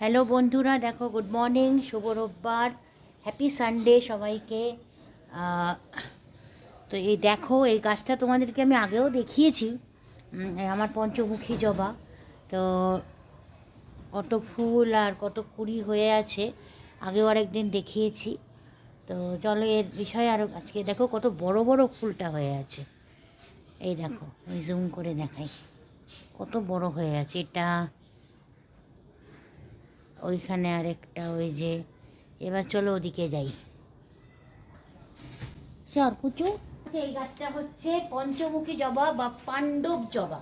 Hello বন্ধুরা, দেখো, good morning, শুভ রোববার, হ্যাপি সানডে সবাইকে। তো এই দেখো, এই গাছটা তোমাদেরকে আমি আগেও দেখিয়েছি, আমার পঞ্চমুখী জবা। তো কত ফুল আর কত কুড়ি হয়ে আছে, আগেও আরেকদিন দেখিয়েছি। তো চলো এর বিষয়ে আরও আজকে দেখো কত বড় বড় ফুলটা হয়ে আছে। এই দেখো, আমি জুম করে দেখাই, কত বড় হয়ে আছে এটা। ওইখানে আরেকটা, ওই যে। এবার চলো ওদিকে যাই, চল কুচু। এই গাছটা হচ্ছে পঞ্চমুখী জবা বা পাণ্ডব জবা।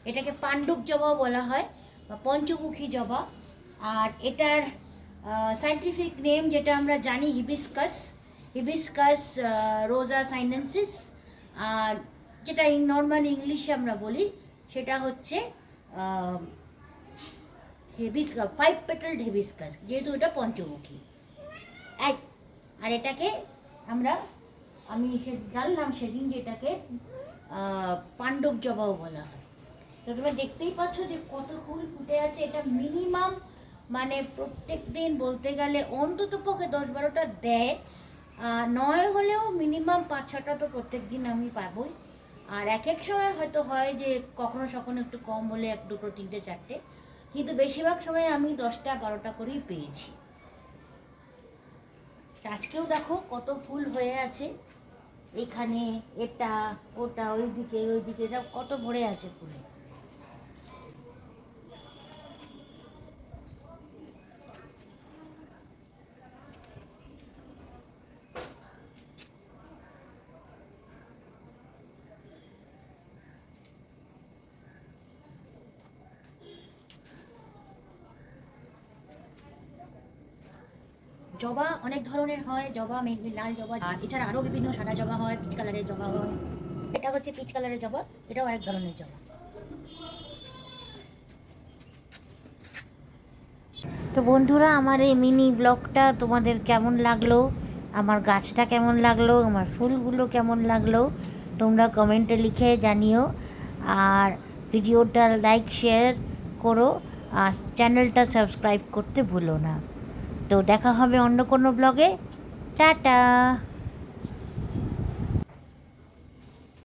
এটাকে পাণ্ডব জবা বলা হয় বা পঞ্চমুখী জবা। আর এটার সাইন্টিফিক নেম যেটা আমরা জানি, হিবিস্কাস, হিবিস্কাস রোজা সাইনেন্সিস। আর যেটা নর্মাল ইংলিশে আমরা বলি সেটা হচ্ছে হিবিস্কাস, 5 পেটালড হিবিস্কাস, যেহেতু এটা পঞ্চমুখী। এক আর এটাকে আমি জানলাম সেদিন যেটাকে পাণ্ডব জবাও বলা হয়। তো তোমরা দেখতেই পাচ্ছ যে কত ফুল ফুটে আছে। এটা মিনিমাম মানে প্রত্যেক দিন বলতে গেলে অন্তত পক্ষে 10-12টা দেয়, নয় হলেও মিনিমাম 5-6টা তো প্রত্যেক দিন আমি পাবোই। আর এক এক সময় হয়তো হয় যে কখনো সখনো একটু কম হলে 1-2, 3টে 4টে, কিন্তু বেশিরভাগ সময় আমি 10টা-12টা করেই পেয়েছি। আজকেও দেখো কত ফুল হয়ে আছে, এখানে এটা ওটা, ওইদিকে এটা কত ভরে আছে ফুলে। জবা অনেক ধরনের হয়, জবা মেনলি লাল জবা, আর এছাড়া আরও বিভিন্ন সাদা জবা হয়, পিচ কালারের জবা হয়। এটা হচ্ছে পিচ কালারের জবা, এটাও অনেক ধরনের জবা। তো বন্ধুরা, আমার এই মিনি ব্লগটা তোমাদের কেমন লাগলো, আমার গাছটা কেমন লাগলো, আমার ফুলগুলো কেমন লাগলো, তোমরা কমেন্টে লিখে জানিও। আর ভিডিওটা লাইক শেয়ার করো, আর চ্যানেলটা সাবস্ক্রাইব করতে ভুলো না। তো দেখা হবে অন্য কোনো ব্লগে। টাটা।